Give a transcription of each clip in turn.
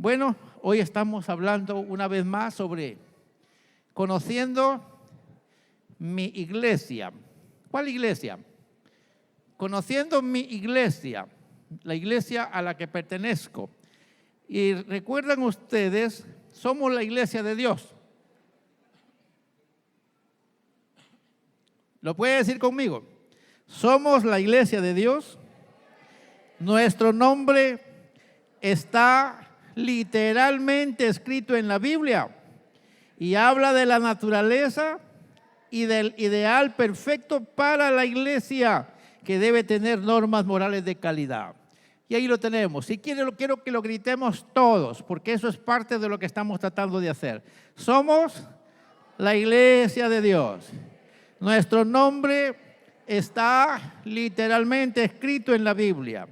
Bueno, hoy estamos hablando una vez más sobre conociendo mi iglesia. ¿Cuál iglesia? Conociendo mi iglesia, la iglesia a la que pertenezco. Y recuerdan ustedes, somos la iglesia de Dios. ¿Lo puede decir conmigo? Somos la iglesia de Dios. Nuestro nombre está literalmente escrito en la Biblia y habla de la naturaleza y del ideal perfecto para la iglesia, que debe tener normas morales de calidad. Y ahí lo tenemos. Si quiero que lo gritemos todos, porque eso es parte de lo que estamos tratando de hacer. Somos la iglesia de Dios. Nuestro nombre está literalmente escrito en la Biblia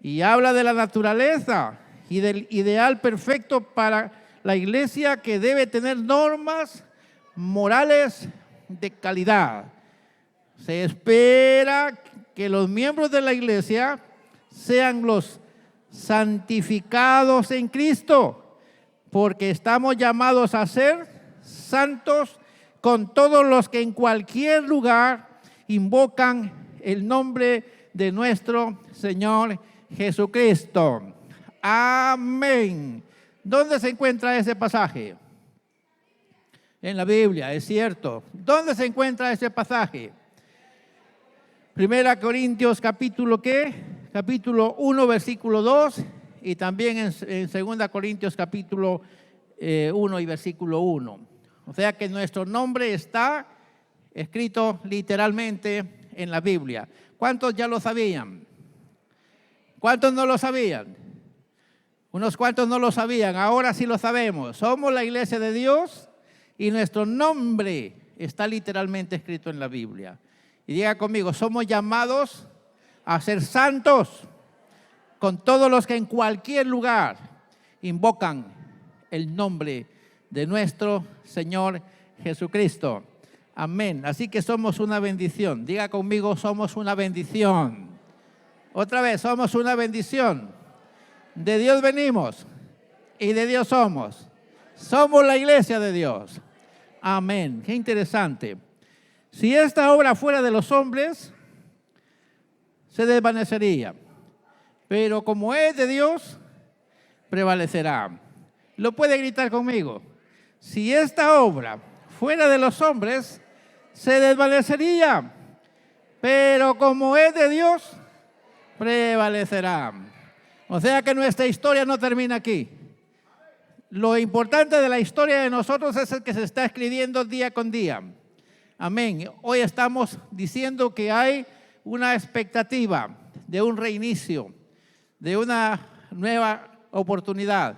y habla de la naturaleza y del ideal perfecto para la iglesia, que debe tener normas morales de calidad. Se espera que los miembros de la iglesia sean los santificados en Cristo, porque estamos llamados a ser santos con todos los que en cualquier lugar invocan el nombre de nuestro Señor Jesucristo. Amén. ¿Dónde se encuentra ese pasaje? En la Biblia, es cierto. ¿Dónde se encuentra ese pasaje? Primera Corintios capítulo 1, versículo 2, y también en Segunda Corintios capítulo 1 y versículo 1. O sea que nuestro nombre está escrito literalmente en la Biblia. ¿Cuántos ya lo sabían? ¿Cuántos no lo sabían? Unos cuantos no lo sabían, ahora sí lo sabemos. Somos la iglesia de Dios y nuestro nombre está literalmente escrito en la Biblia. Y diga conmigo, somos llamados a ser santos con todos los que en cualquier lugar invocan el nombre de nuestro Señor Jesucristo. Amén. Así que somos una bendición. Diga conmigo, somos una bendición. Otra vez, somos una bendición. De Dios venimos y de Dios somos. Somos la iglesia de Dios. Amén. Qué interesante. Si esta obra fuera de los hombres, se desvanecería. Pero como es de Dios, prevalecerá. ¿Lo puede gritar conmigo? Si esta obra fuera de los hombres, se desvanecería. Pero como es de Dios, prevalecerá. O sea que nuestra historia no termina aquí. Lo importante de la historia de nosotros es el que se está escribiendo día con día. Amén. Hoy estamos diciendo que hay una expectativa de un reinicio, de una nueva oportunidad.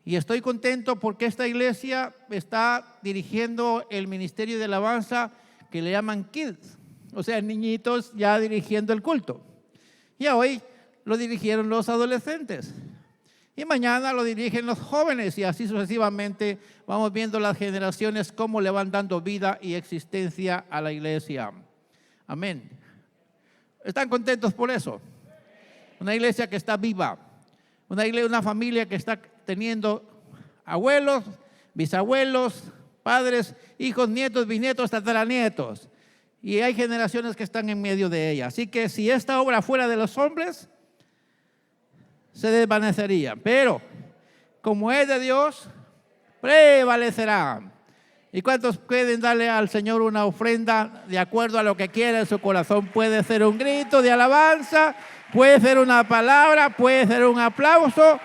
Y estoy contento porque esta iglesia está dirigiendo el ministerio de alabanza que le llaman Kids. O sea, niñitos ya dirigiendo el culto. Y hoy lo dirigieron los adolescentes. Y mañana lo dirigen los jóvenes, y así sucesivamente vamos viendo las generaciones cómo le van dando vida y existencia a la iglesia. Amén. ¿Están contentos por eso? Una iglesia que está viva, una familia que está teniendo abuelos, bisabuelos, padres, hijos, nietos, bisnietos, tataranietos. Y hay generaciones que están en medio de ella. Así que si esta obra fuera de los hombres, se desvanecería, pero como es de Dios, prevalecerá. ¿Y cuántos pueden darle al Señor una ofrenda de acuerdo a lo que quiera en su corazón? Puede ser un grito de alabanza, puede ser una palabra, puede ser un aplauso,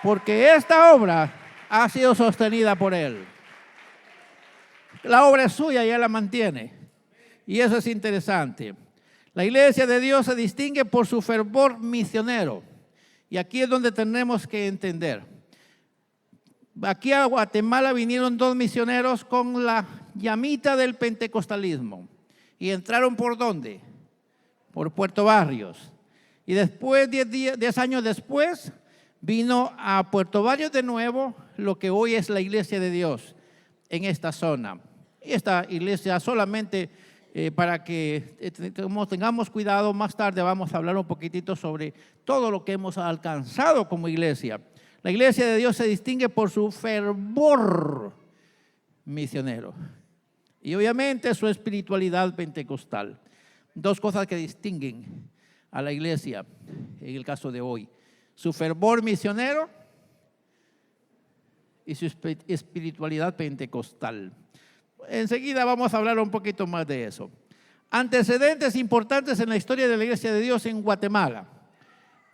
porque esta obra ha sido sostenida por Él. La obra es suya y Él la mantiene, y eso es interesante. La iglesia de Dios se distingue por su fervor misionero. Y aquí es donde tenemos que entender. Aquí a Guatemala vinieron 2 misioneros con la llamita del pentecostalismo. ¿Y entraron por dónde? Por Puerto Barrios. Y después, 10 años después, vino a Puerto Barrios de nuevo lo que hoy es la iglesia de Dios en esta zona. Y esta iglesia solamente para que tengamos cuidado, más tarde vamos a hablar un poquitito sobre todo lo que hemos alcanzado como iglesia. La iglesia de Dios se distingue por su fervor misionero y obviamente su espiritualidad pentecostal. Dos cosas que distinguen a la iglesia en el caso de hoy: su fervor misionero y su espiritualidad pentecostal. Enseguida vamos a hablar un poquito más de eso. Antecedentes importantes en la historia de la Iglesia de Dios en Guatemala.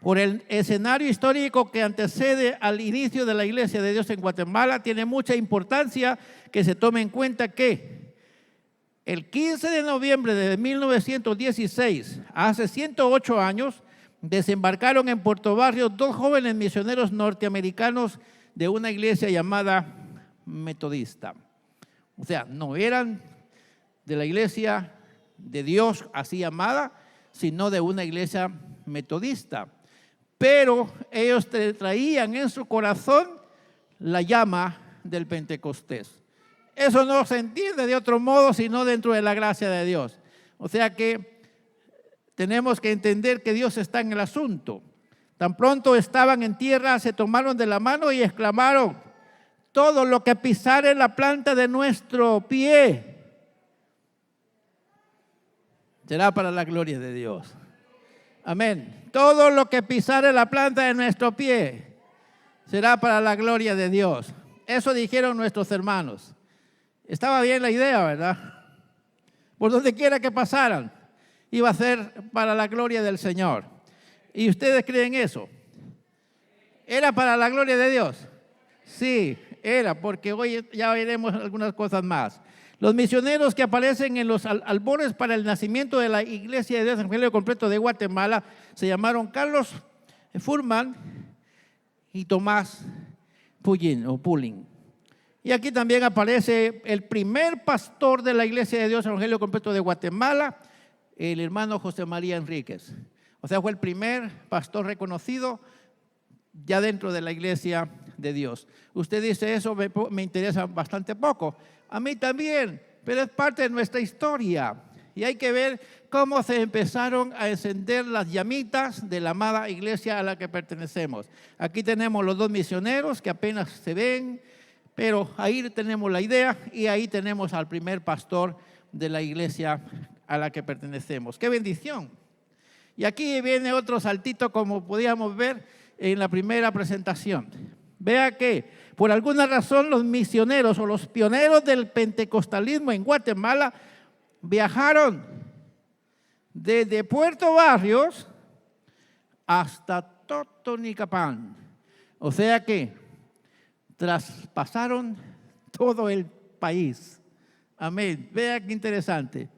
Por el escenario histórico que antecede al inicio de la Iglesia de Dios en Guatemala, tiene mucha importancia que se tome en cuenta que el 15 de noviembre de 1916, hace 108 años, desembarcaron en Puerto Barrio dos jóvenes misioneros norteamericanos de una iglesia llamada metodista. O sea, no eran de la iglesia de Dios así llamada, sino de una iglesia metodista. Pero ellos traían en su corazón la llama del Pentecostés. Eso no se entiende de otro modo sino dentro de la gracia de Dios. O sea que tenemos que entender que Dios está en el asunto. Tan pronto estaban en tierra, se tomaron de la mano y exclamaron: todo lo que pisare la planta de nuestro pie será para la gloria de Dios. Amén. Todo lo que pisare la planta de nuestro pie será para la gloria de Dios. Eso dijeron nuestros hermanos. Estaba bien la idea, ¿verdad? Por donde quiera que pasaran, iba a ser para la gloria del Señor. ¿Y ustedes creen eso? ¿Era para la gloria de Dios? Sí, era, porque hoy ya veremos algunas cosas más. Los misioneros que aparecen en los albores para el nacimiento de la Iglesia de Dios Evangelio Completo de Guatemala se llamaron Carlos Furman y Tomás Pulling. Y aquí también aparece el primer pastor de la Iglesia de Dios Evangelio Completo de Guatemala, el hermano José María Enríquez. O sea, fue el primer pastor reconocido ya dentro de la Iglesia de Dios. Usted dice, eso me interesa bastante poco. A mí también, pero es parte de nuestra historia. Y hay que ver cómo se empezaron a encender las llamitas de la amada iglesia a la que pertenecemos. Aquí tenemos los dos misioneros que apenas se ven, pero ahí tenemos la idea y ahí tenemos al primer pastor de la iglesia a la que pertenecemos. ¡Qué bendición! Y aquí viene otro saltito, como podíamos ver en la primera presentación. Vea que por alguna razón los misioneros o los pioneros del pentecostalismo en Guatemala viajaron desde Puerto Barrios hasta Totonicapán. O sea que traspasaron todo el país. Amén. Vea qué interesante.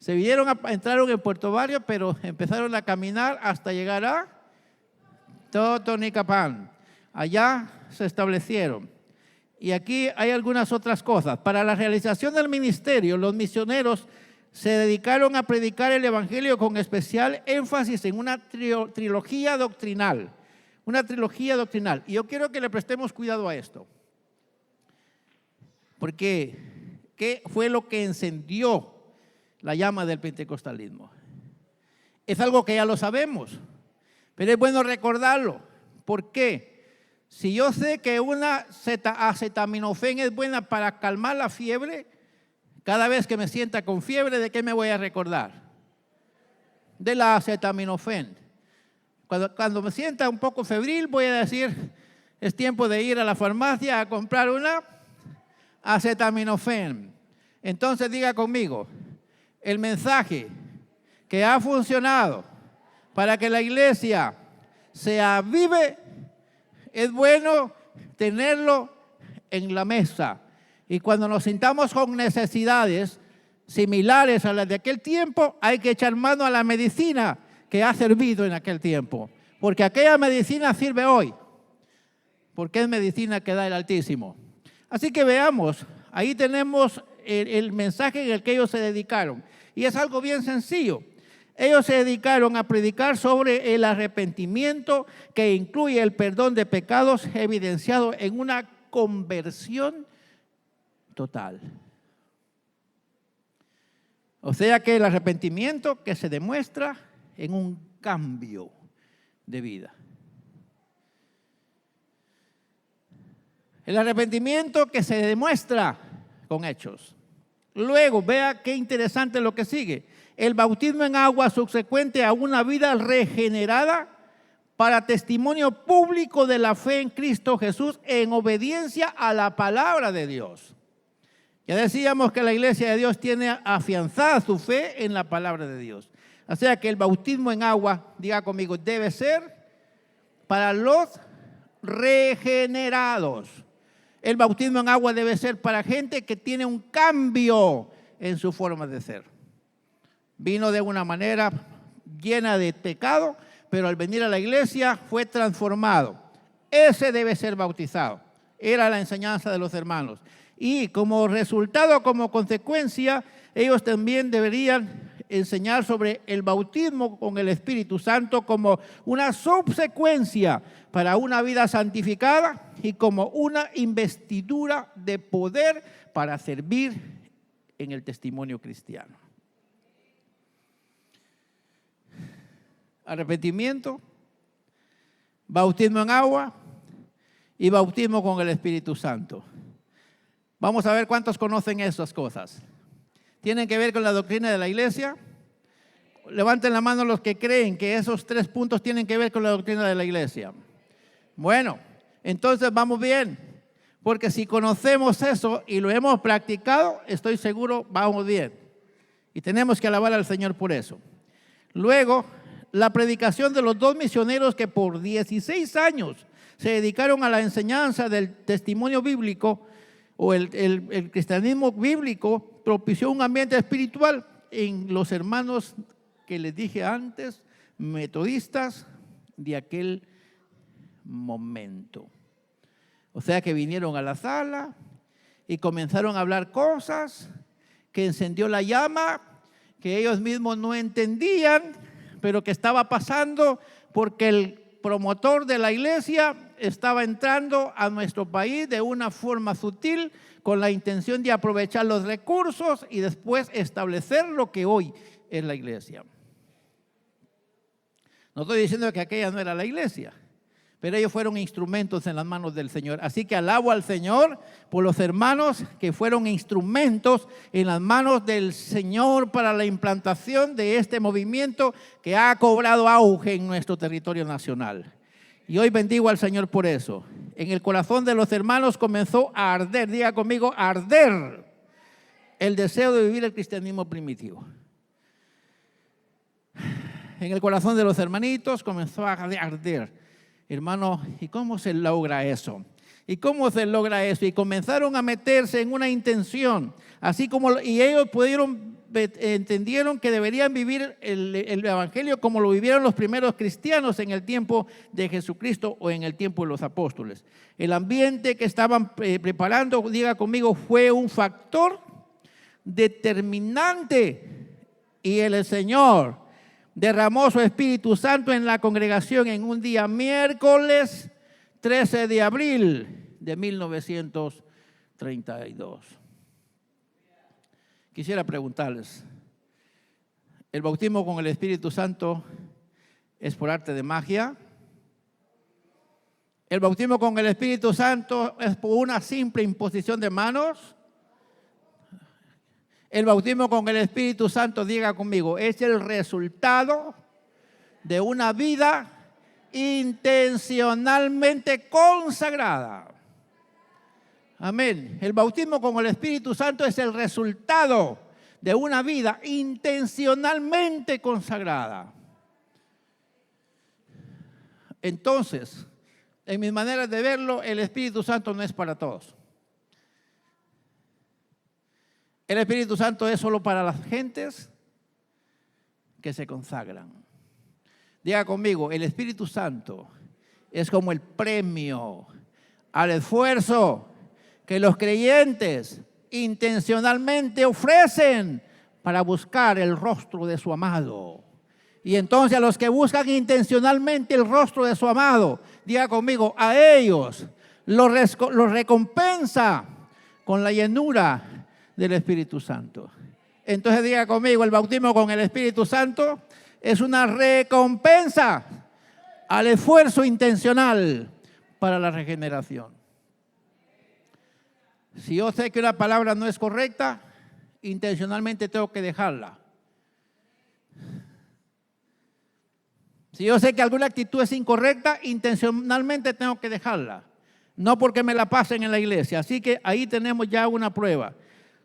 Entraron en Puerto Barrio, pero empezaron a caminar hasta llegar a Totonicapán. Allá se establecieron. Y aquí hay algunas otras cosas. Para la realización del ministerio, los misioneros se dedicaron a predicar el evangelio con especial énfasis en una trilogía doctrinal. Una trilogía doctrinal. Y yo quiero que le prestemos cuidado a esto. Porque, ¿qué fue lo que encendió la llama del pentecostalismo? Es algo que ya lo sabemos, pero es bueno recordarlo. ¿Por qué? Si yo sé que una acetaminofén es buena para calmar la fiebre, cada vez que me sienta con fiebre, ¿de qué me voy a recordar? De la acetaminofén. Cuando me sienta un poco febril, voy a decir, es tiempo de ir a la farmacia a comprar una acetaminofén. Entonces diga conmigo, el mensaje que ha funcionado para que la iglesia se avive, es bueno tenerlo en la mesa. Y cuando nos sintamos con necesidades similares a las de aquel tiempo, hay que echar mano a la medicina que ha servido en aquel tiempo. Porque aquella medicina sirve hoy. Porque es medicina que da el Altísimo. Así que veamos, ahí tenemos el mensaje en el que ellos se dedicaron. Y es algo bien sencillo. Ellos se dedicaron a predicar sobre el arrepentimiento, que incluye el perdón de pecados evidenciado en una conversión total. O sea que el arrepentimiento que se demuestra en un cambio de vida. El arrepentimiento que se demuestra con hechos. Luego, vea qué interesante lo que sigue. El bautismo en agua subsecuente a una vida regenerada para testimonio público de la fe en Cristo Jesús en obediencia a la palabra de Dios. Ya decíamos que la iglesia de Dios tiene afianzada su fe en la palabra de Dios. O sea que el bautismo en agua, diga conmigo, debe ser para los regenerados. El bautismo en agua debe ser para gente que tiene un cambio en su forma de ser. Vino de una manera llena de pecado, pero al venir a la iglesia fue transformado. Ese debe ser bautizado. Era la enseñanza de los hermanos. Y como resultado, como consecuencia, ellos también deberían enseñar sobre el bautismo con el Espíritu Santo como una subsecuencia para una vida santificada y como una investidura de poder para servir en el testimonio cristiano. Arrepentimiento, bautismo en agua y bautismo con el Espíritu Santo. Vamos a ver cuántos conocen esas cosas. ¿Tienen que ver con la doctrina de la iglesia? Levanten la mano los que creen que esos 3 puntos tienen que ver con la doctrina de la iglesia. Bueno, entonces vamos bien, porque si conocemos eso y lo hemos practicado, estoy seguro vamos bien. Y tenemos que alabar al Señor por eso. Luego, la predicación de los 2 misioneros que por 16 años se dedicaron a la enseñanza del testimonio bíblico o el cristianismo bíblico propició un ambiente espiritual en los hermanos que les dije antes, metodistas de aquel momento. O sea que vinieron a la sala y comenzaron a hablar cosas que encendió la llama, que ellos mismos no entendían, pero que estaba pasando porque el promotor de la iglesia estaba entrando a nuestro país de una forma sutil con la intención de aprovechar los recursos y después establecer lo que hoy es la iglesia. No estoy diciendo que aquella no era la iglesia, pero ellos fueron instrumentos en las manos del Señor. Así que alabo al Señor por los hermanos que fueron instrumentos en las manos del Señor para la implantación de este movimiento que ha cobrado auge en nuestro territorio nacional. Y hoy bendigo al Señor por eso. En el corazón de los hermanos comenzó a arder, diga conmigo, arder el deseo de vivir el cristianismo primitivo. En el corazón de los hermanitos comenzó a arder. Hermano, ¿y cómo se logra eso? ¿Y cómo se logra eso? Y comenzaron a meterse en una intención, así como, y ellos entendieron que deberían vivir el evangelio como lo vivieron los primeros cristianos en el tiempo de Jesucristo o en el tiempo de los apóstoles. El ambiente que estaban preparando, diga conmigo, fue un factor determinante y el Señor derramó su Espíritu Santo en la congregación en un día miércoles 13 de abril de 1932. Quisiera preguntarles, ¿el bautismo con el Espíritu Santo es por arte de magia? ¿El bautismo con el Espíritu Santo es por una simple imposición de manos? El bautismo con el Espíritu Santo, diga conmigo, es el resultado de una vida intencionalmente consagrada. Amén. El bautismo con el Espíritu Santo es el resultado de una vida intencionalmente consagrada. Entonces, en mis maneras de verlo, el Espíritu Santo no es para todos. El Espíritu Santo es solo para las gentes que se consagran. Diga conmigo, el Espíritu Santo es como el premio al esfuerzo que los creyentes intencionalmente ofrecen para buscar el rostro de su amado. Y entonces a los que buscan intencionalmente el rostro de su amado, diga conmigo, a ellos los recompensa con la llenura del Espíritu Santo. Entonces diga conmigo, el bautismo con el Espíritu Santo es una recompensa al esfuerzo intencional para la regeneración. Si yo sé que una palabra no es correcta, intencionalmente tengo que dejarla. Si yo sé que alguna actitud es incorrecta, intencionalmente tengo que dejarla. No porque me la pasen en la iglesia. Así que ahí tenemos ya una prueba.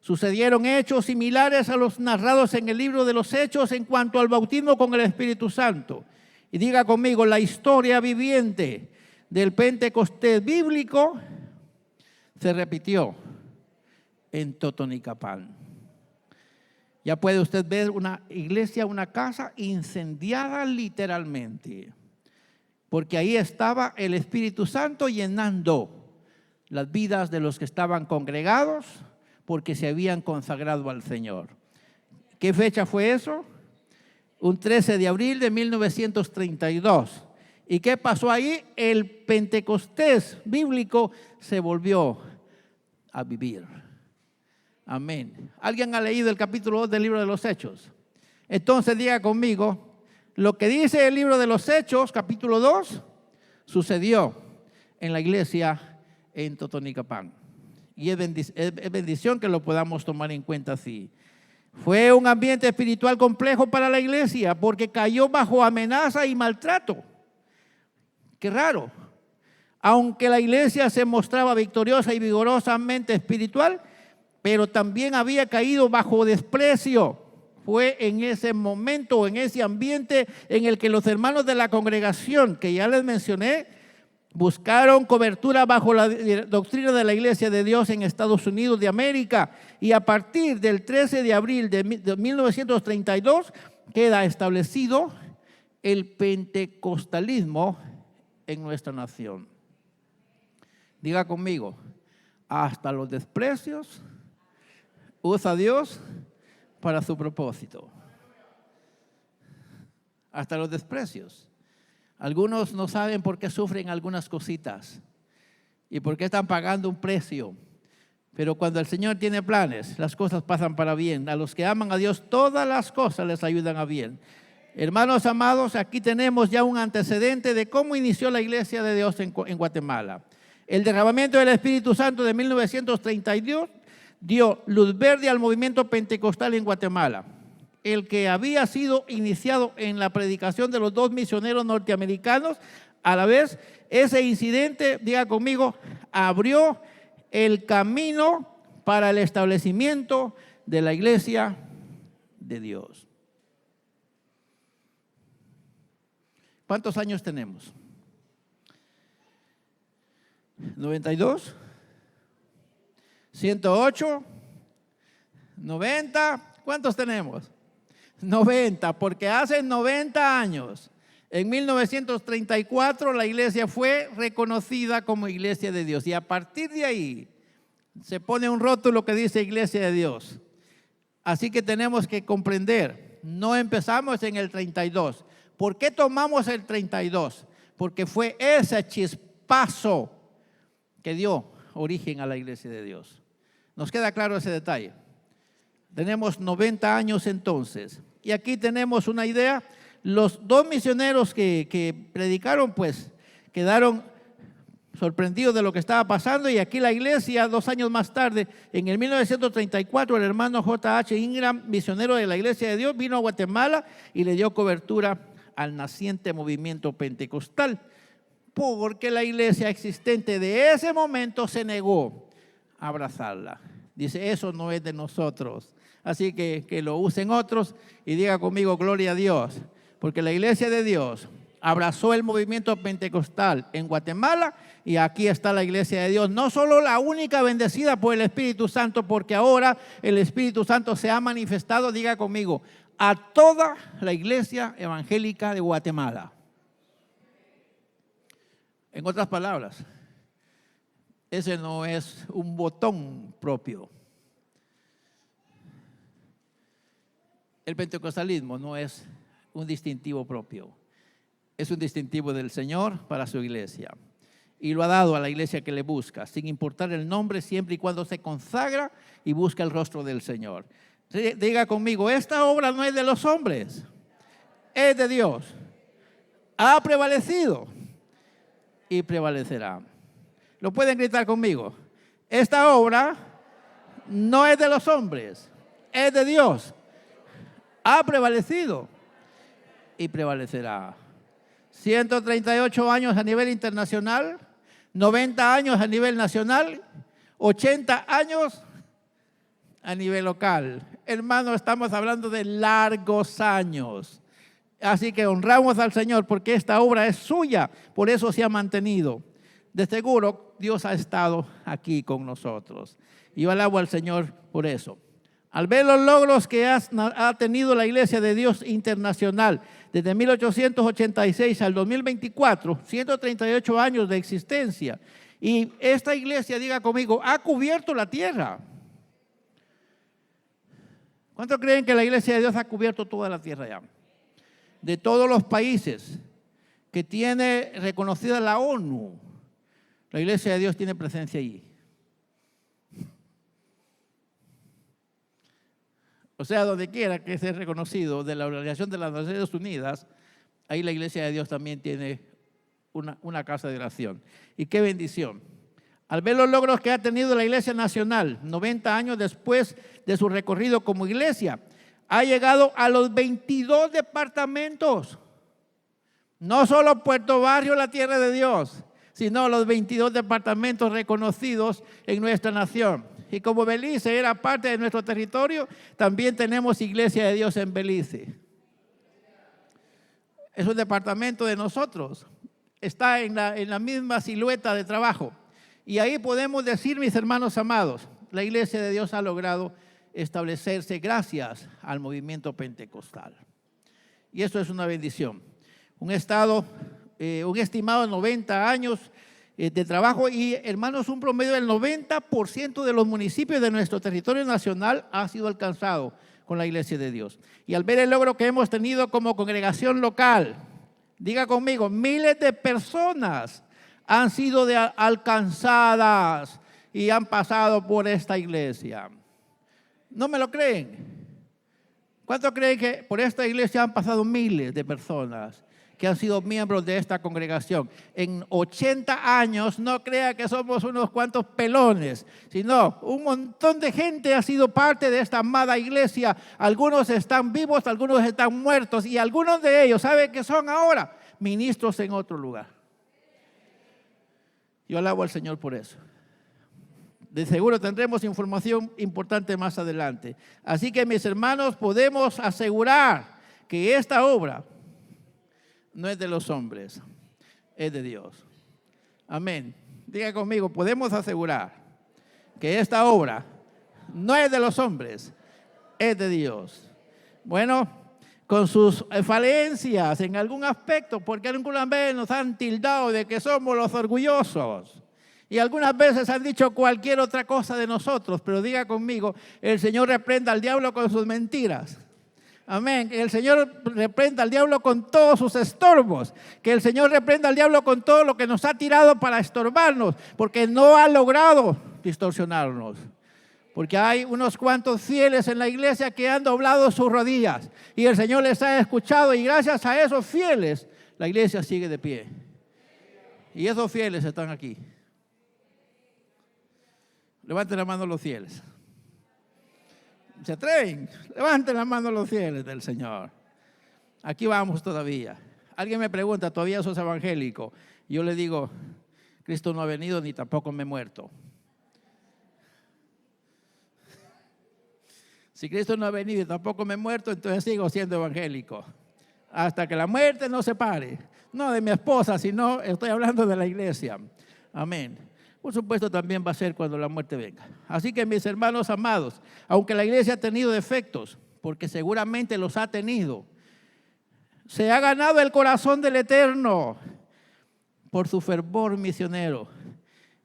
Sucedieron hechos similares a los narrados en el libro de los Hechos en cuanto al bautismo con el Espíritu Santo. Y diga conmigo, la historia viviente del Pentecostés bíblico se repitió en Totonicapán. Ya puede usted ver una iglesia, una casa incendiada literalmente, porque ahí estaba el Espíritu Santo llenando las vidas de los que estaban congregados porque se habían consagrado al Señor. ¿Qué fecha fue eso? Un 13 de abril de 1932. ¿Y qué pasó ahí? El Pentecostés bíblico se volvió a vivir. Amén. ¿Alguien ha leído el capítulo 2 del libro de los Hechos? Entonces diga conmigo, lo que dice el libro de los Hechos, capítulo 2, sucedió en la iglesia en Totonicapán. Y es bendición que lo podamos tomar en cuenta así. Fue un ambiente espiritual complejo para la iglesia porque cayó bajo amenaza y maltrato. Qué raro. Aunque la iglesia se mostraba victoriosa y vigorosamente espiritual, pero también había caído bajo desprecio. Fue en ese momento, en ese ambiente en el que los hermanos de la congregación, que ya les mencioné, buscaron cobertura bajo la doctrina de la Iglesia de Dios en Estados Unidos de América. Y a partir del 13 de abril de 1932 queda establecido el pentecostalismo en nuestra nación. Diga conmigo, hasta los desprecios usa Dios para su propósito. Hasta los desprecios. Algunos no saben por qué sufren algunas cositas y por qué están pagando un precio. Pero cuando el Señor tiene planes, las cosas pasan para bien. A los que aman a Dios, todas las cosas les ayudan a bien. Hermanos amados, aquí tenemos ya un antecedente de cómo inició la Iglesia de Dios en Guatemala. El derramamiento del Espíritu Santo de 1932 dio luz verde al movimiento pentecostal en Guatemala, el que había sido iniciado en la predicación de los dos misioneros norteamericanos. A la vez, ese incidente, diga conmigo, abrió el camino para el establecimiento de la Iglesia de Dios. ¿Cuántos años tenemos? 92, 108, 90, ¿cuántos tenemos? 90, porque hace 90 años, en 1934, la iglesia fue reconocida como Iglesia de Dios. Y a partir de ahí se pone un rótulo que dice Iglesia de Dios. Así que tenemos que comprender, no empezamos en el 32. ¿Por qué tomamos el 32? Porque fue ese chispazo que dio origen a la Iglesia de Dios. ¿Nos queda claro ese detalle? Tenemos 90 años entonces. Y aquí tenemos una idea. Los dos misioneros que predicaron, pues, quedaron sorprendidos de lo que estaba pasando. Y aquí la iglesia, 2 años más tarde, en el 1934, el hermano J.H. Ingram, misionero de la Iglesia de Dios, vino a Guatemala y le dio cobertura al naciente movimiento pentecostal, porque la iglesia existente de ese momento se negó a abrazarla. Dice, eso no es de nosotros. Así que lo usen otros y diga conmigo, gloria a Dios. Porque la Iglesia de Dios abrazó el movimiento pentecostal en Guatemala y aquí está la Iglesia de Dios. No solo la única bendecida por el Espíritu Santo, porque ahora el Espíritu Santo se ha manifestado, diga conmigo, a toda la Iglesia evangélica de Guatemala. En otras palabras, ese no es un botón propio. El pentecostalismo no es un distintivo propio. Es un distintivo del Señor para su iglesia. Y lo ha dado a la iglesia que le busca, sin importar el nombre, siempre y cuando se consagra y busca el rostro del Señor. Diga conmigo, esta obra no es de los hombres, es de Dios. Ha prevalecido y prevalecerá. ¿Lo pueden gritar conmigo? esta obra no es de los hombres, es de Dios. Ha prevalecido y prevalecerá. 138 años a nivel internacional, 90 años a nivel nacional, 80 años a nivel local. Hermano, estamos hablando de largos años. Así que honramos al Señor porque esta obra es suya, por eso se ha mantenido. De seguro, Dios ha estado aquí con nosotros. Y yo alabo al Señor por eso. Al ver los logros que ha tenido la Iglesia de Dios Internacional desde 1886 al 2024, 138 años de existencia, y esta iglesia, diga conmigo, ha cubierto la tierra. ¿Cuántos creen que la Iglesia de Dios ha cubierto toda la tierra ya? De todos los países que tiene reconocida la ONU, la Iglesia de Dios tiene presencia allí. O sea, donde quiera que sea reconocido de la Organización de las Naciones Unidas, ahí la Iglesia de Dios también tiene una casa de oración. Y qué bendición. Al ver los logros que ha tenido la Iglesia Nacional, 90 años después de su recorrido como iglesia, ha llegado a los 22 departamentos. No solo Puerto Barrio, la tierra de Dios, sino los 22 departamentos reconocidos en nuestra nación. Y como Belice era parte de nuestro territorio, también tenemos Iglesia de Dios en Belice. Es un departamento de nosotros. Está en la misma silueta de trabajo. Y ahí podemos decir, mis hermanos amados, la Iglesia de Dios ha logrado establecerse gracias al movimiento pentecostal. Y eso es una bendición. Un estimado 90 años de trabajo y, hermanos, un promedio del 90% de los municipios de nuestro territorio nacional ha sido alcanzado con la Iglesia de Dios. Y al ver el logro que hemos tenido como congregación local, diga conmigo, miles de personas han sido alcanzadas y han pasado por esta iglesia. ¿No me lo creen? ¿Cuántos creen que por esta iglesia han pasado miles de personas que han sido miembros de esta congregación? En 80 años, no crea que somos unos cuantos pelones, sino un montón de gente ha sido parte de esta amada iglesia. Algunos están vivos, algunos están muertos y algunos de ellos, ¿saben qué son ahora? Ministros en otro lugar. Yo alabo al Señor por eso. De seguro tendremos información importante más adelante. Así que, mis hermanos, podemos asegurar que esta obra no es de los hombres, es de Dios. Amén. Diga conmigo, podemos asegurar que esta obra no es de los hombres, es de Dios. Bueno, con sus falencias en algún aspecto, porque algunas veces nos han tildado de que somos los orgullosos. Y algunas veces han dicho cualquier otra cosa de nosotros, pero diga conmigo, el Señor reprenda al diablo con sus mentiras. Amén. Que el Señor reprenda al diablo con todos sus estorbos. Que el Señor reprenda al diablo con todo lo que nos ha tirado para estorbarnos, porque no ha logrado distorsionarnos. Porque hay unos cuantos fieles en la iglesia que han doblado sus rodillas y el Señor les ha escuchado, y gracias a esos fieles la iglesia sigue de pie. Y esos fieles están aquí. Levanten la mano los fieles. ¿Se atreven? Levanten la mano los fieles del Señor. Aquí vamos todavía. Alguien me pregunta, ¿todavía sos evangélico? Yo le digo, Cristo no ha venido ni tampoco me he muerto. Si Cristo no ha venido y tampoco me he muerto, entonces sigo siendo evangélico. Hasta que la muerte nos separe. No de mi esposa, sino estoy hablando de la iglesia. Amén. Por supuesto, también va a ser cuando la muerte venga. Así que, mis hermanos amados, aunque la iglesia ha tenido defectos, porque seguramente los ha tenido, se ha ganado el corazón del Eterno por su fervor misionero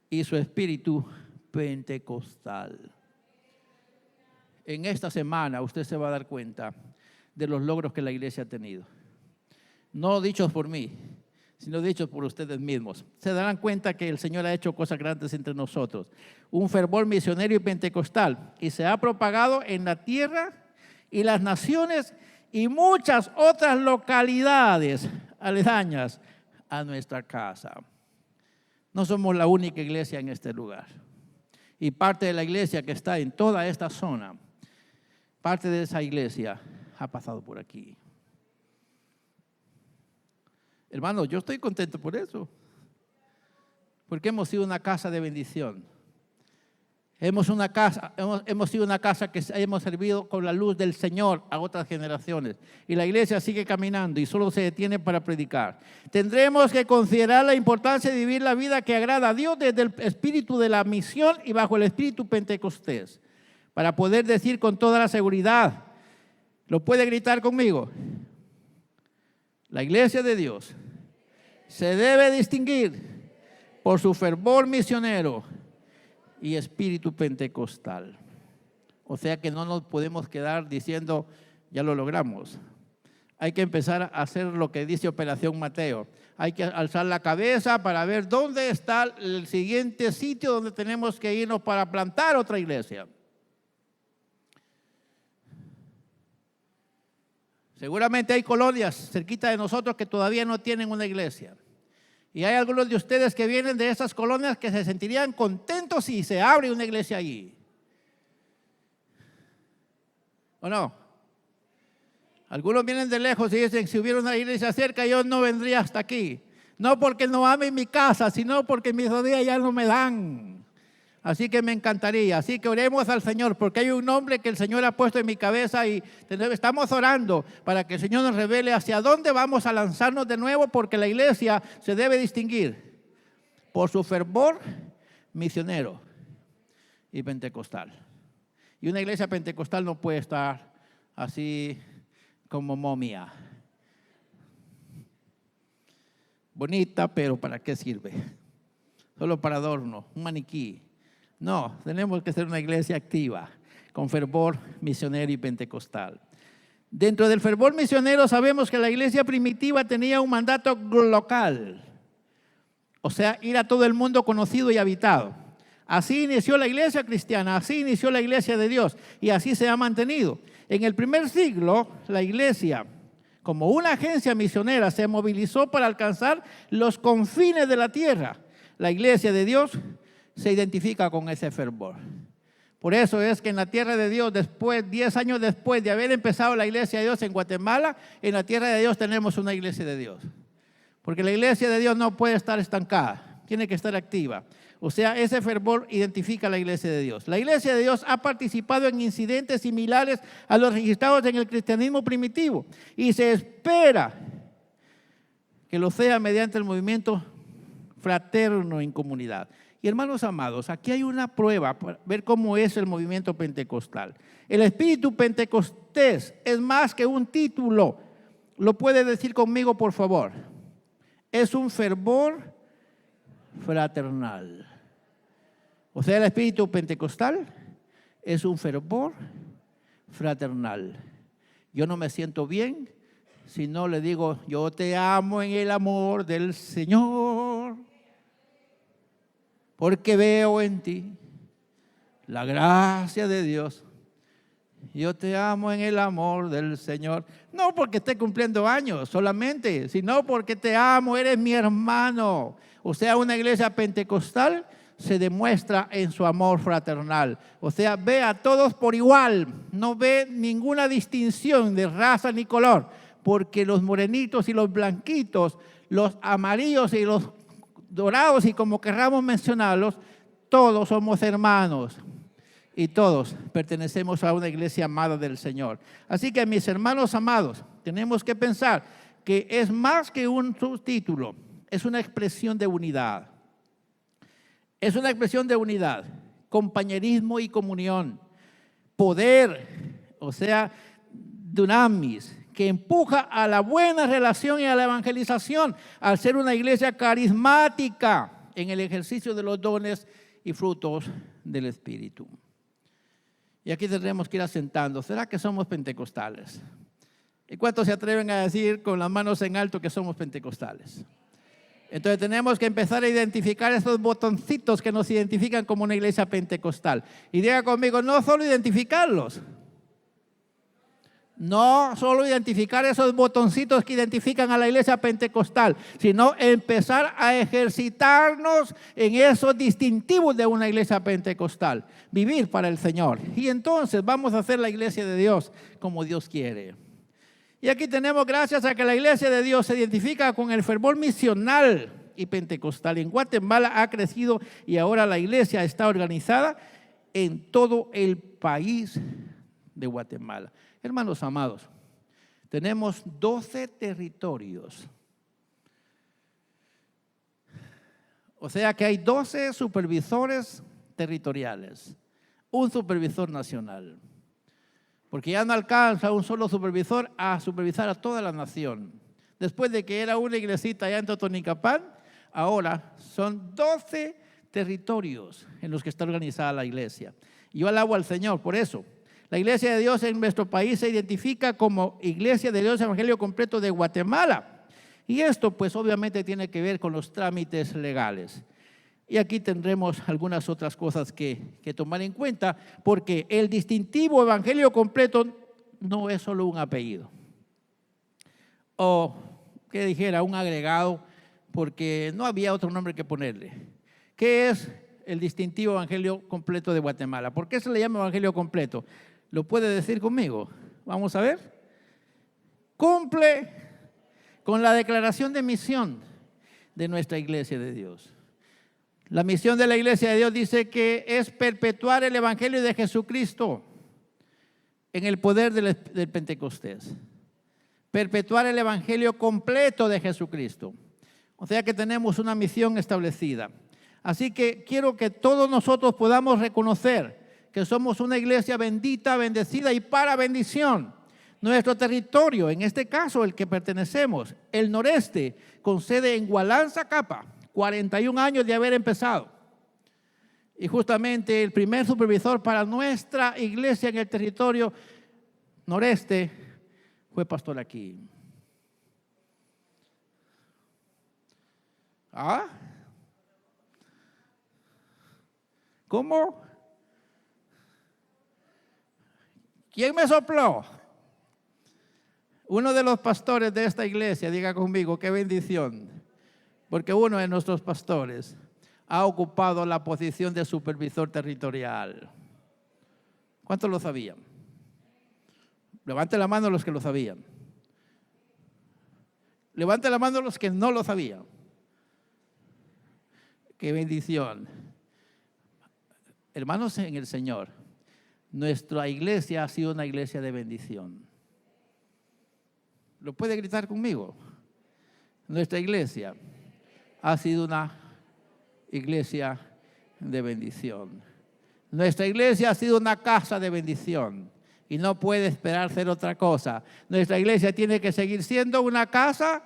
y su espíritu pentecostal. En esta semana usted se va a dar cuenta de los logros que la iglesia ha tenido. No dichos por mí, sino dichos por ustedes mismos. Se darán cuenta que el Señor ha hecho cosas grandes entre nosotros. Un fervor misionero y pentecostal. Y se ha propagado en la tierra y las naciones y muchas otras localidades aledañas a nuestra casa. No somos la única iglesia en este lugar. Y parte de la iglesia que está en toda esta zona, parte de esa iglesia ha pasado por aquí. Hermano, yo estoy contento por eso. Porque hemos sido una casa de bendición. Hemos sido una casa que hemos servido con la luz del Señor a otras generaciones. Y la iglesia sigue caminando y solo se detiene para predicar. Tendremos que considerar la importancia de vivir la vida que agrada a Dios desde el espíritu de la misión y bajo el espíritu pentecostés. Para poder decir con toda la seguridad, ¿lo puede gritar conmigo? La iglesia de Dios se debe distinguir por su fervor misionero y espíritu pentecostal. O sea que no nos podemos quedar diciendo, ya lo logramos. Hay que empezar a hacer lo que dice Operación Mateo. Hay que alzar la cabeza para ver dónde está el siguiente sitio donde tenemos que irnos para plantar otra iglesia. Seguramente hay colonias cerquita de nosotros que todavía no tienen una iglesia. Y hay algunos de ustedes que vienen de esas colonias que se sentirían contentos si se abre una iglesia allí. ¿O no? Algunos vienen de lejos y dicen, si hubiera una iglesia cerca, yo no vendría hasta aquí. No porque no ame mi casa, sino porque mis rodillas ya no me dan. Así que me encantaría. Así que oremos al Señor, porque hay un nombre que el Señor ha puesto en mi cabeza y estamos orando para que el Señor nos revele hacia dónde vamos a lanzarnos de nuevo, porque la iglesia se debe distinguir por su fervor misionero y pentecostal. Y una iglesia pentecostal no puede estar así como momia. Bonita, pero ¿para qué sirve? Solo para adorno, un maniquí. No, tenemos que ser una iglesia activa, con fervor misionero y pentecostal. Dentro del fervor misionero sabemos que la iglesia primitiva tenía un mandato local, o sea, ir a todo el mundo conocido y habitado. Así inició la iglesia cristiana, así inició la iglesia de Dios y así se ha mantenido. En el primer siglo, la iglesia, como una agencia misionera, se movilizó para alcanzar los confines de la tierra. La iglesia de Dios se identifica con ese fervor. Por eso es que en la tierra de Dios, 10 años después de haber empezado la iglesia de Dios en Guatemala, en la tierra de Dios tenemos una iglesia de Dios. Porque la iglesia de Dios no puede estar estancada, tiene que estar activa. O sea, ese fervor identifica a la iglesia de Dios. La iglesia de Dios ha participado en incidentes similares a los registrados en el cristianismo primitivo y se espera que lo sea mediante el movimiento fraterno en comunidad. Y hermanos amados, aquí hay una prueba para ver cómo es el movimiento pentecostal. El espíritu pentecostés es más que un título. ¿Lo puede decir conmigo, por favor? Es un fervor fraternal. O sea, el espíritu pentecostal es un fervor fraternal. Yo no me siento bien si no le digo, yo te amo en el amor del Señor, porque veo en ti la gracia de Dios. Yo te amo en el amor del Señor. No porque esté cumpliendo años solamente, sino porque te amo, eres mi hermano. O sea, una iglesia pentecostal se demuestra en su amor fraternal. O sea, ve a todos por igual, no ve ninguna distinción de raza ni color, porque los morenitos y los blanquitos, los amarillos y los dorados y como querramos mencionarlos, todos somos hermanos. Y todos pertenecemos a una iglesia amada del Señor. Así que, mis hermanos amados, tenemos que pensar que es más que un subtítulo, es una expresión de unidad. Es una expresión de unidad, compañerismo y comunión, poder, o sea, dunamis, que empuja a la buena relación y a la evangelización, al ser una iglesia carismática en el ejercicio de los dones y frutos del Espíritu. Y aquí tendremos que ir asentando. ¿Será que somos pentecostales? ¿Y cuántos se atreven a decir con las manos en alto que somos pentecostales? Entonces tenemos que empezar a identificar esos botoncitos que nos identifican como una iglesia pentecostal. Y diga conmigo, no solo identificarlos, No solo identificar esos botoncitos que identifican a la iglesia pentecostal, sino empezar a ejercitarnos en esos distintivos de una iglesia pentecostal. Vivir para el Señor. Y entonces vamos a hacer la iglesia de Dios como Dios quiere. Y aquí tenemos, gracias a que la iglesia de Dios se identifica con el fervor misional y pentecostal. En Guatemala ha crecido y ahora la iglesia está organizada en todo el país de Guatemala. Hermanos amados, tenemos 12 territorios. O sea que hay 12 supervisores territoriales, un supervisor nacional. Porque ya no alcanza un solo supervisor a supervisar a toda la nación. Después de que era una iglesita allá en Totonicapán, ahora son 12 territorios en los que está organizada la iglesia. Y yo alabo al Señor por eso. La iglesia de Dios en nuestro país se identifica como Iglesia de Dios Evangelio Completo de Guatemala. Y esto pues obviamente tiene que ver con los trámites legales. Y aquí tendremos algunas otras cosas que tomar en cuenta, porque el distintivo Evangelio Completo no es solo un apellido. O que dijera un agregado, porque no había otro nombre que ponerle. ¿Qué es el distintivo Evangelio Completo de Guatemala? ¿Por qué se le llama Evangelio Completo? ¿Lo puede decir conmigo? Vamos a ver. Cumple con la declaración de misión de nuestra iglesia de Dios. La misión de la iglesia de Dios dice que es perpetuar el evangelio de Jesucristo en el poder del Pentecostés. Perpetuar el evangelio completo de Jesucristo. O sea que tenemos una misión establecida. Así que quiero que todos nosotros podamos reconocer que somos una iglesia bendita, bendecida y para bendición. Nuestro territorio, en este caso el que pertenecemos, el noreste, con sede en Hualán, Zacapa, 41 años de haber empezado. Y justamente el primer supervisor para nuestra iglesia en el territorio noreste fue pastor aquí. ¿Ah? ¿Cómo? ¿Quién me sopló? Uno de los pastores de esta iglesia, diga conmigo, qué bendición. Porque uno de nuestros pastores ha ocupado la posición de supervisor territorial. ¿Cuántos lo sabían? Levante la mano los que lo sabían. Levante la mano los que no lo sabían. Qué bendición. Hermanos en el Señor, nuestra iglesia ha sido una iglesia de bendición. ¿Lo puede gritar conmigo? Nuestra iglesia ha sido una iglesia de bendición. Nuestra iglesia ha sido una casa de bendición y no puede esperar ser otra cosa. Nuestra iglesia tiene que seguir siendo una casa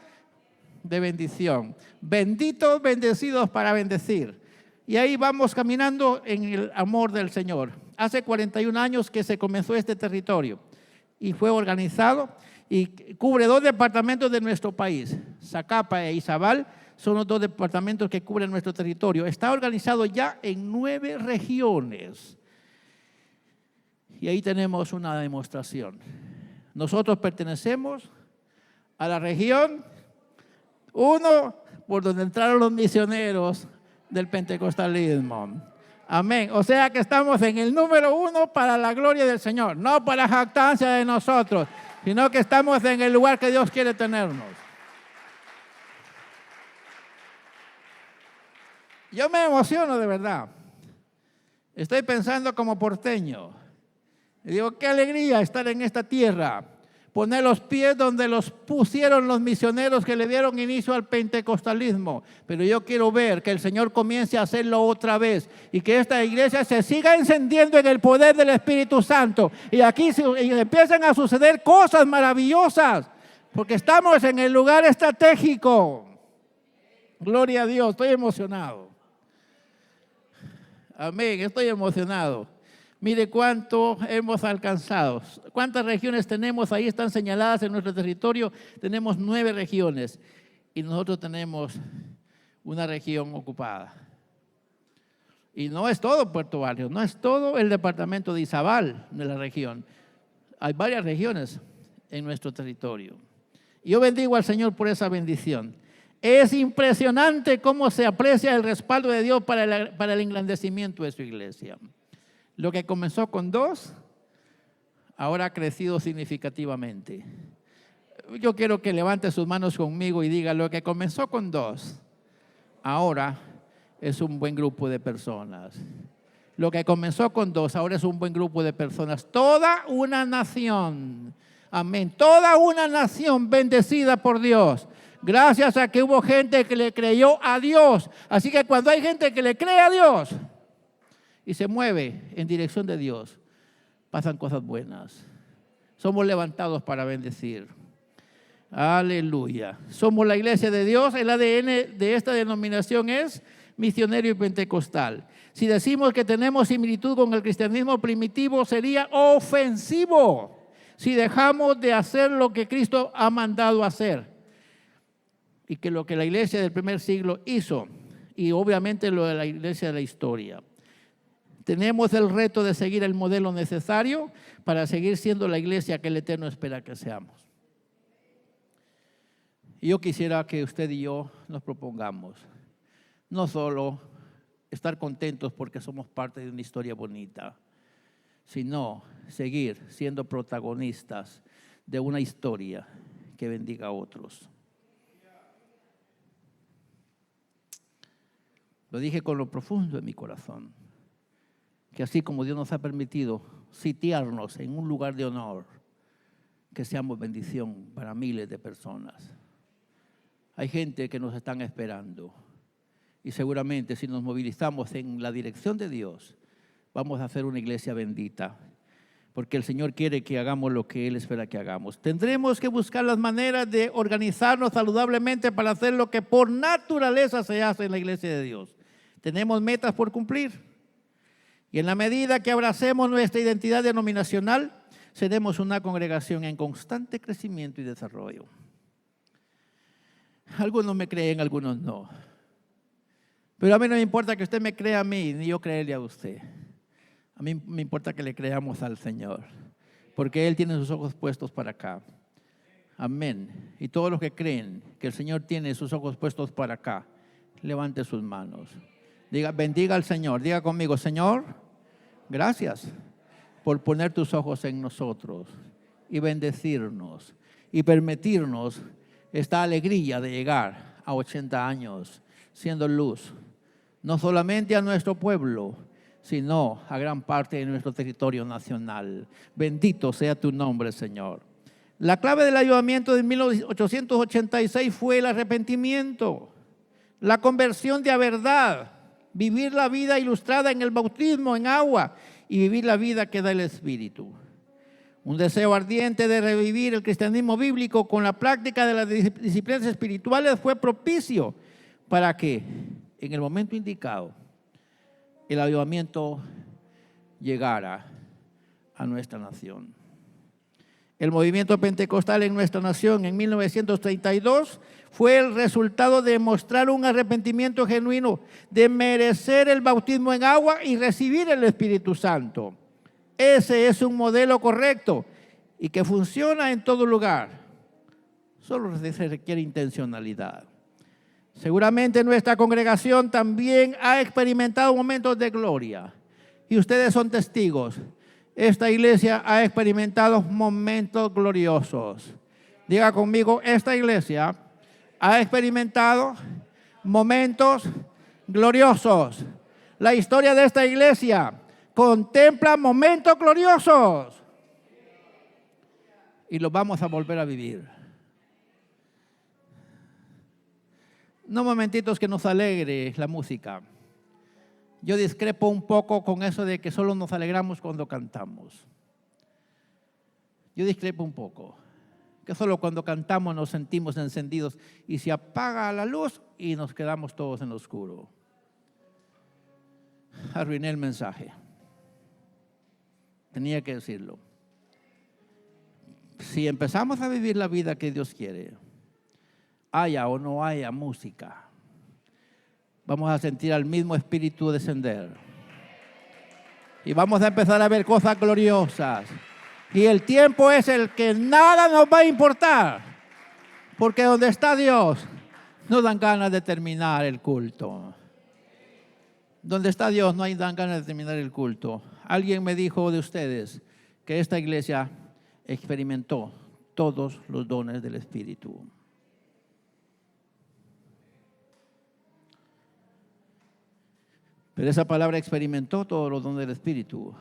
de bendición. Benditos, bendecidos para bendecir. Y ahí vamos caminando en el amor del Señor. Hace 41 años que se comenzó este territorio y fue organizado y cubre 2 departamentos de nuestro país. Zacapa e Izabal son los 2 departamentos que cubren nuestro territorio. Está organizado ya en 9 regiones. Y ahí tenemos una demostración. Nosotros pertenecemos a la región 1, por donde entraron los misioneros del pentecostalismo. Amén. O sea que estamos en el número 1 para la gloria del Señor, no para la jactancia de nosotros, sino que estamos en el lugar que Dios quiere tenernos. Yo me emociono de verdad. Estoy pensando como porteño. Y digo, qué alegría estar en esta tierra. Poner los pies donde los pusieron los misioneros que le dieron inicio al pentecostalismo. Pero yo quiero ver que el Señor comience a hacerlo otra vez y que esta iglesia se siga encendiendo en el poder del Espíritu Santo. Y aquí empiezan a suceder cosas maravillosas porque estamos en el lugar estratégico. Gloria a Dios, estoy emocionado. Amén, estoy emocionado. Mire cuánto hemos alcanzado. ¿Cuántas regiones tenemos? Ahí están señaladas en nuestro territorio. Tenemos 9 regiones y nosotros tenemos una región ocupada. Y no es todo Puerto Barrios, no es todo el departamento de Izabal de la región. Hay varias regiones. en nuestro territorio. Yo bendigo al Señor por esa bendición. Es impresionante cómo se aprecia el respaldo de Dios para el engrandecimiento de su iglesia. Lo que comenzó con 2, ahora ha crecido significativamente. Yo quiero que levante sus manos conmigo y diga, lo que comenzó con 2, ahora es un buen grupo de personas. Lo que comenzó con 2, ahora es un buen grupo de personas. Toda una nación, amén, toda una nación bendecida por Dios. Gracias a que hubo gente que le creyó a Dios. Así que cuando hay gente que le cree a Dios y se mueve en dirección de Dios, pasan cosas buenas. Somos levantados para bendecir. Aleluya. Somos la iglesia de Dios. El ADN de esta denominación es misionero y pentecostal. Si decimos que tenemos similitud con el cristianismo primitivo, sería ofensivo si dejamos de hacer lo que Cristo ha mandado hacer. Y que lo que la iglesia del primer siglo hizo, y obviamente lo de la iglesia de la historia. Tenemos el reto de seguir el modelo necesario para seguir siendo la iglesia que el Eterno espera que seamos. Y yo quisiera que usted y yo nos propongamos, no solo estar contentos porque somos parte de una historia bonita, sino seguir siendo protagonistas de una historia que bendiga a otros. Lo dije con lo profundo de mi corazón, que así como Dios nos ha permitido sitiarnos en un lugar de honor, que seamos bendición para miles de personas. Hay gente que nos están esperando y seguramente si nos movilizamos en la dirección de Dios, vamos a hacer una iglesia bendita, porque el Señor quiere que hagamos lo que Él espera que hagamos. Tendremos que buscar las maneras de organizarnos saludablemente para hacer lo que por naturaleza se hace en la iglesia de Dios. Tenemos metas por cumplir. Y en la medida que abracemos nuestra identidad denominacional, seremos una congregación en constante crecimiento y desarrollo. Algunos me creen, algunos no. Pero a mí no me importa que usted me crea a mí, ni yo creerle a usted. A mí me importa que le creamos al Señor, porque Él tiene sus ojos puestos para acá. Amén. Y todos los que creen que el Señor tiene sus ojos puestos para acá, levante sus manos. Diga, bendiga al Señor. Diga conmigo, Señor, gracias por poner tus ojos en nosotros y bendecirnos y permitirnos esta alegría de llegar a 80 años siendo luz, no solamente a nuestro pueblo, sino a gran parte de nuestro territorio nacional. Bendito sea tu nombre, Señor. La clave del avivamiento de 1886 fue el arrepentimiento, la conversión de a verdad, vivir la vida ilustrada en el bautismo en agua y vivir la vida que da el Espíritu. Un deseo ardiente de revivir el cristianismo bíblico con la práctica de las disciplinas espirituales fue propicio para que en el momento indicado el avivamiento llegara a nuestra nación. El movimiento pentecostal en nuestra nación en 1932 fue el resultado de mostrar un arrepentimiento genuino, de merecer el bautismo en agua y recibir el Espíritu Santo. Ese es un modelo correcto y que funciona en todo lugar. Solo se requiere intencionalidad. Seguramente nuestra congregación también ha experimentado momentos de gloria y ustedes son testigos. Esta iglesia ha experimentado momentos gloriosos. Diga conmigo, esta iglesia ha experimentado momentos gloriosos. La historia de esta iglesia contempla momentos gloriosos y los vamos a volver a vivir. No momentitos que nos alegre la música. Yo discrepo un poco con eso de que solo nos alegramos cuando cantamos. Yo discrepo un poco. Que solo cuando cantamos nos sentimos encendidos y se apaga la luz y nos quedamos todos en lo oscuro. Arruiné el mensaje. Tenía que decirlo. Si empezamos a vivir la vida que Dios quiere, haya o no haya música, vamos a sentir al mismo Espíritu descender. Y vamos a empezar a ver cosas gloriosas. Y el tiempo es el que nada nos va a importar. Porque donde está Dios, no dan ganas de terminar el culto. Donde está Dios, no dan ganas de terminar el culto. Alguien me dijo de ustedes que esta iglesia experimentó todos los dones del Espíritu. Pero esa palabra experimentó todos los dones del Espíritu.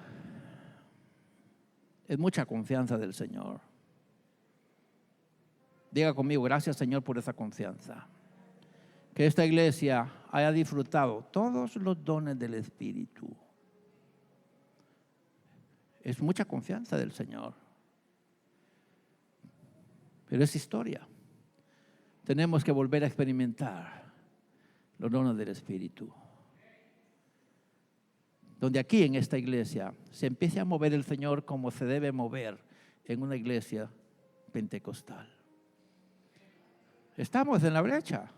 Es mucha confianza del Señor. Diga conmigo, gracias Señor por esa confianza. Que esta iglesia haya disfrutado todos los dones del Espíritu. Es mucha confianza del Señor. Pero es historia. Tenemos que volver a experimentar los dones del Espíritu. Donde aquí en esta iglesia se empiece a mover el Señor como se debe mover en una iglesia pentecostal. Estamos en la brecha.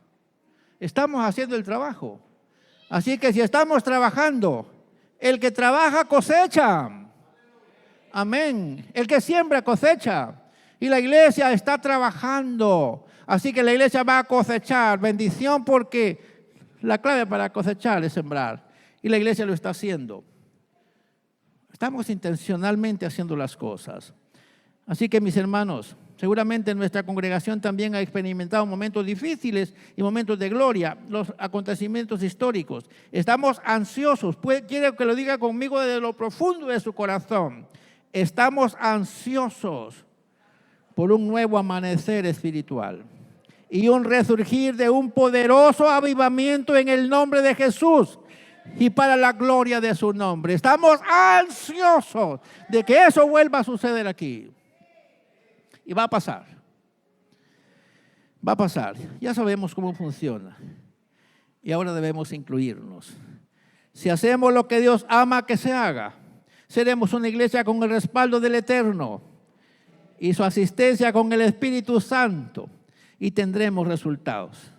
Estamos haciendo el trabajo. Así que si estamos trabajando, el que trabaja cosecha. Amén. El que siembra cosecha. Y la iglesia está trabajando. Así que la iglesia va a cosechar bendición, porque la clave para cosechar es sembrar. Y la iglesia lo está haciendo. Estamos intencionalmente haciendo las cosas. Así que mis hermanos, seguramente nuestra congregación también ha experimentado momentos difíciles y momentos de gloria, los acontecimientos históricos. Estamos ansiosos. Quiero que lo diga conmigo desde lo profundo de su corazón. Estamos ansiosos por un nuevo amanecer espiritual y un resurgir de un poderoso avivamiento en el nombre de Jesús y para la gloria de su nombre. Estamos ansiosos de que eso vuelva a suceder aquí. Y va a pasar. Va a pasar. Ya sabemos cómo funciona. Y ahora debemos incluirnos. Si hacemos lo que Dios ama que se haga, seremos una iglesia con el respaldo del Eterno y su asistencia con el Espíritu Santo, y tendremos resultados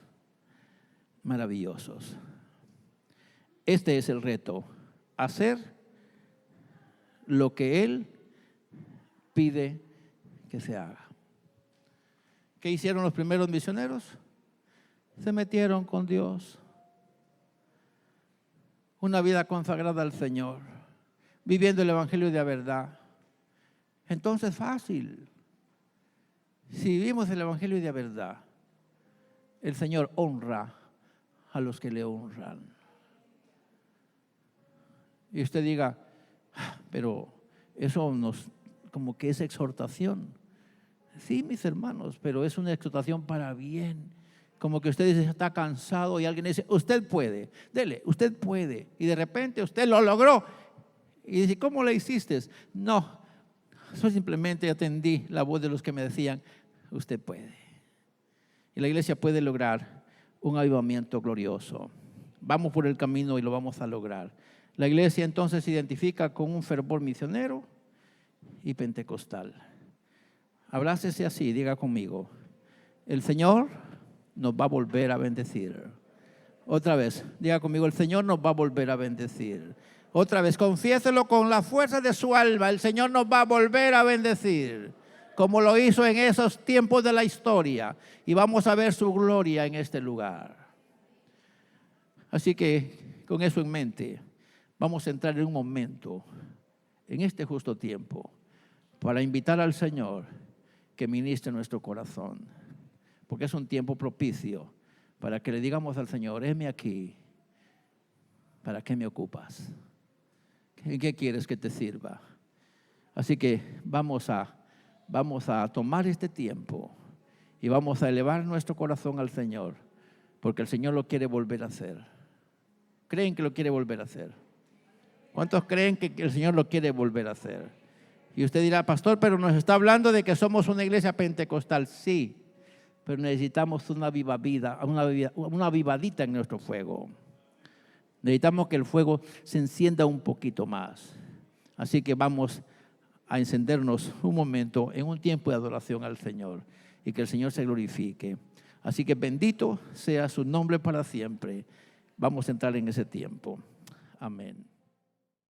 maravillosos. Este es el reto: hacer lo que Él pide que se haga. ¿Qué hicieron los primeros misioneros? Se metieron con Dios. Una vida consagrada al Señor, viviendo el Evangelio de la verdad. Entonces, fácil. Si vivimos el Evangelio de la verdad, el Señor honra a los que le honran. Y usted diga, pero eso como que es exhortación. Sí, mis hermanos, pero es una exhortación para bien. Como que usted dice, está cansado y alguien dice, usted puede, dele, usted puede. Y de repente usted lo logró. Y dice, ¿cómo lo hiciste? No, yo simplemente atendí la voz de los que me decían, usted puede. Y la iglesia puede lograr un avivamiento glorioso. Vamos por el camino y lo vamos a lograr. La iglesia entonces se identifica con un fervor misionero y pentecostal. Abrácese así, diga conmigo, el Señor nos va a volver a bendecir. Otra vez, diga conmigo, el Señor nos va a volver a bendecir. Otra vez, confiéselo con la fuerza de su alma, el Señor nos va a volver a bendecir, como lo hizo en esos tiempos de la historia, y vamos a ver su gloria en este lugar. Así que, con eso en mente, vamos a entrar en un momento, en este justo tiempo, para invitar al Señor que ministre nuestro corazón, porque es un tiempo propicio para que le digamos al Señor, heme aquí, ¿para qué me ocupas? ¿En qué quieres que te sirva? Así que vamos a tomar este tiempo y vamos a elevar nuestro corazón al Señor, porque el Señor lo quiere volver a hacer. ¿Creen que lo quiere volver a hacer? ¿Cuántos creen que el Señor lo quiere volver a hacer? Y usted dirá, pastor, pero nos está hablando de que somos una iglesia pentecostal. Sí, pero necesitamos una avivadita en nuestro fuego. Necesitamos que el fuego se encienda un poquito más. Así que vamos a encendernos un momento en un tiempo de adoración al Señor y que el Señor se glorifique. Así que bendito sea su nombre para siempre. Vamos a entrar en ese tiempo. Amén.